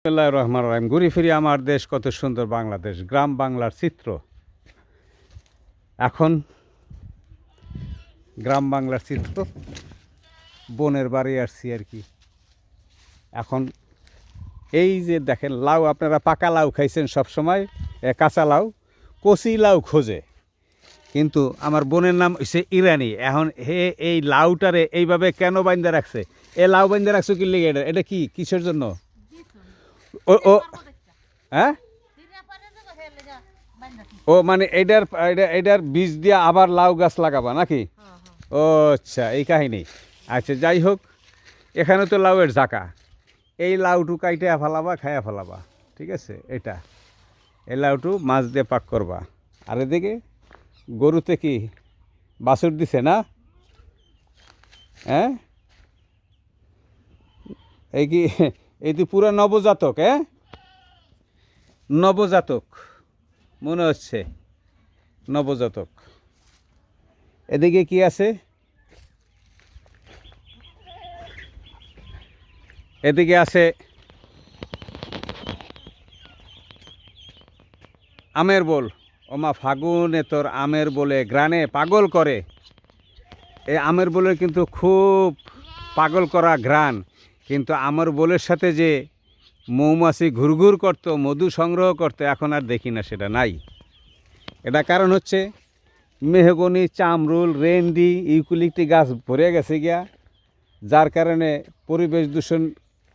বিসমিল্লাহির রহমানির রহিম। ঘুরে ফিরি আমার দেশ কত সুন্দর বাংলাদেশ, গ্রাম বাংলার চিত্র। এখন গ্রাম বাংলার চিত্র, বোনের বাড়ি আসছি আর কি। এখন এই যে দেখেন লাউ, আপনারা পাকা লাউ খাইছেন সবসময়, কাঁচা লাউ, কচি লাউ খোঁজে, কিন্তু আমার বোনের নাম হচ্ছে ইরানি। এখন হে এই লাউটারে এইভাবে কেন বাইন্দা রাখছে? এ লাউ বাইন্দা রাখছো কি লেগে? এটা কি কিসের জন্য? ও ও হ্যাঁ, ও মানে এটার বীজ দিয়ে আবার লাউ গাছ লাগাবা নাকি? ও আচ্ছা, এই কাহিনী। আচ্ছা, যাই হোক, এখানে তো লাউয়ের ঝাঁকা। এই লাউটু কাইটে ফেলাবা, খাইয়া ফেলাবা, ঠিক আছে? এই লাউটু মাছ দিয়ে পাক করবা। আর এদিকে গরুতে কি বাছুর দিছে না? হ্যাঁ, এই তো পুরো নবজাতক। নবজাতক মনে হচ্ছে, নবজাতক। এদিকে কি আছে? এদিকে আছে আমের বোল। ওমা ফাগুনে তোর আমের বলে গ্রানে পাগল করে। এই আমের বোলের কিন্তু খুব পাগল করা ঘ্রাণ, কিন্তু আমের বোলের সাথে যে মৌমাছি ঘুরঘুর করতো, মধু সংগ্রহ করতো, এখন আর দেখি না, সেটা নাই। এটা কারণ হচ্ছে মেহগনি, চামরুল, রেন্ডি, ইউক্যালিপটাস গাছ ভরে গেছে গিয়া, যার কারণে পরিবেশ দূষণ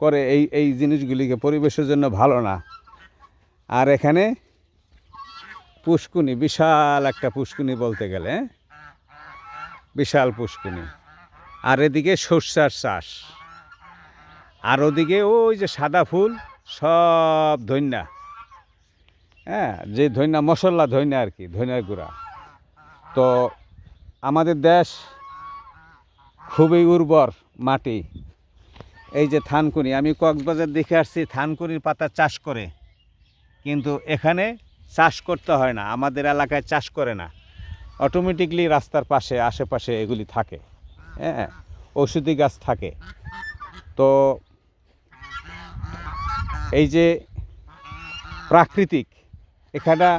করে। এই জিনিসগুলিকে পরিবেশের জন্য ভালো না। আর এখানে পুষ্কুনি, বিশাল একটা পুষ্কুনি বলতে গেলে, বিশাল পুষ্কুনি। আর এদিকে সর্ষার চাষ, আর ওদিকে ওই যে সাদা ফুল, সব ধইন্যা। হ্যাঁ, যে ধইন্যা মশলা ধইন্যা আর কি, ধইন্যার গুঁড়া। তো আমাদের দেশ খুবই উর্বর মাটি। এই যে থানকুনি, আমি কক্সবাজার দেখে আসছি, থানকুনির পাতা চাষ করে, কিন্তু এখানে চাষ করতে হয় না, আমাদের এলাকায় চাষ করে না, অটোমেটিকলি রাস্তার পাশে আশেপাশে এগুলি থাকে। হ্যাঁ, ঔষধি গাছ থাকে। তো এই যে প্রাকৃতিক, এখানটা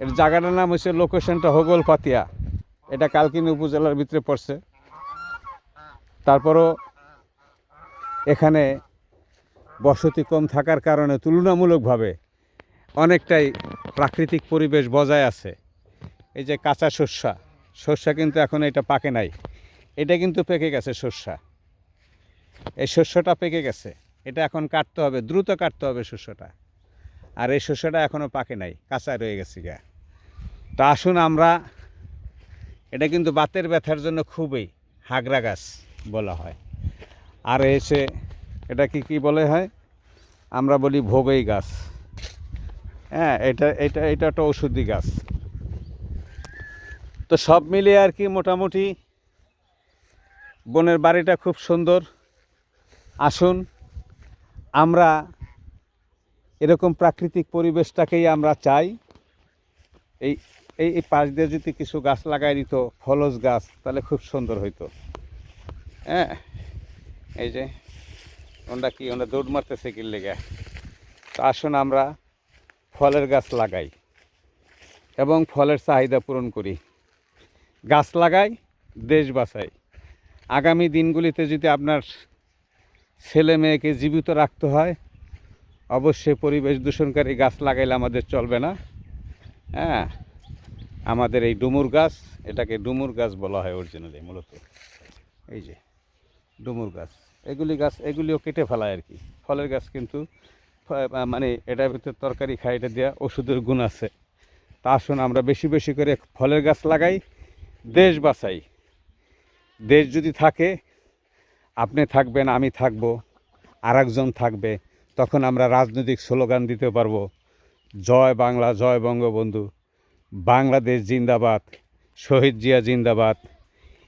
এর জায়গাটার নাম হচ্ছে, লোকেশনটা হোগলপাতিয়া। এটা কালকিনি উপজেলার ভিতরে পড়ছে। তারপরও এখানে বসতি কম থাকার কারণে তুলনামূলকভাবে অনেকটাই প্রাকৃতিক পরিবেশ বজায় আছে। এই যে কাঁচা শস্যা কিন্তু এখন এটা পাকে নাই, এটা কিন্তু পেকে গেছে শস্যা। এই শস্যটা পেকে গেছে, এটা এখন কাটতে হবে, দ্রুত কাটতে হবে শস্যটা। আর এই শস্যটা এখনও পাকে নাই, কাঁচা রয়ে গেছে গা। তা আসুন আমরা, এটা কিন্তু বাতের ব্যথার জন্য খুবই, হাগরা গাছ বলা হয়। আর এসে এটা কি বলে হয়, আমরা বলি ভোগই গাছ। হ্যাঁ, এটা একটা ঔষধি গাছ। তো সব মিলিয়ে আর কি, মোটামুটি বোনের বাড়িটা খুব সুন্দর। আসুন আমরা এরকম প্রাকৃতিক পরিবেশটাকেই আমরা চাই। এই এই পাশ দিয়ে যদি কিছু গাছ লাগাই দিত, ফলজ গাছ, তাহলে খুব সুন্দর হইতো। হ্যাঁ, এই যে ওরা দৌড় মারতেছে কি লেগে। তো আসুন আমরা ফলের গাছ লাগাই এবং ফলের চাহিদা পূরণ করি। গাছ লাগাই, দেশ বাঁচাই। আগামী দিনগুলিতে যদি আপনার ছেলে মেয়েকে জীবিত রাখতে হয়, অবশ্যই পরিবেশ দূষণকারী গাছ লাগাইলে আমাদের চলবে না। হ্যাঁ, আমাদের এই ডুমুর গাছ, এটাকে ডুমুর গাছ বলা হয় অরিজিনালি, মূলত এই যে ডুমুর গাছ, এগুলিও কেটে ফেলায় আর কি। ফলের গাছ কিন্তু মানে এটার ভিতরে তরকারি খাই, এটা দেওয়া ওষুধের গুণ আছে। তা আসুন আমরা বেশি বেশি করে ফলের গাছ লাগাই, দেশ বাঁচাই। দেশ যদি থাকে, আপনি থাকবেন, আমি থাকবো, আর একজন থাকবে, তখন আমরা রাজনৈতিক স্লোগান দিতে পারবো, জয় বাংলা, জয় বঙ্গবন্ধু, বাংলাদেশ জিন্দাবাদ, শহীদ জিয়া জিন্দাবাদ,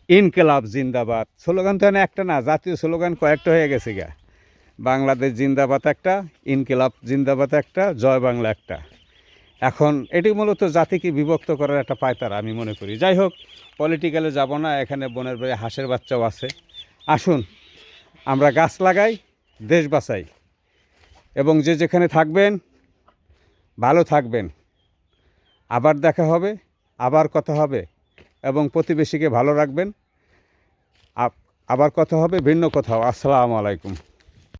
ইনকিলাব জিন্দাবাদ। স্লোগান তো একটা না, জাতীয় স্লোগান কয়েকটা হয়ে গেছে গা। বাংলাদেশ জিন্দাবাদ একটা, ইনকিলাব জিন্দাবাদ একটা, জয় বাংলা একটা। এখন এটি মূলত জাতিকে বিভক্ত করার একটা পায়তারা আমি মনে করি। যাই হোক, পলিটিক্যালে যাব না, এখানে বোনের বাড়ি হাঁসের বাচ্চাও আছে। আসুন আমরা গাছ লাগাই, দেশ বাঁচাই। এবং যে যেখানে থাকবেন ভালো থাকবেন। আবার দেখা হবে, আবার কথা হবে, এবং প্রতিবেশীকে ভালো রাখবেন। আবার কথা হবে ভিন্ন কোথাও। আসসালামু আলাইকুম।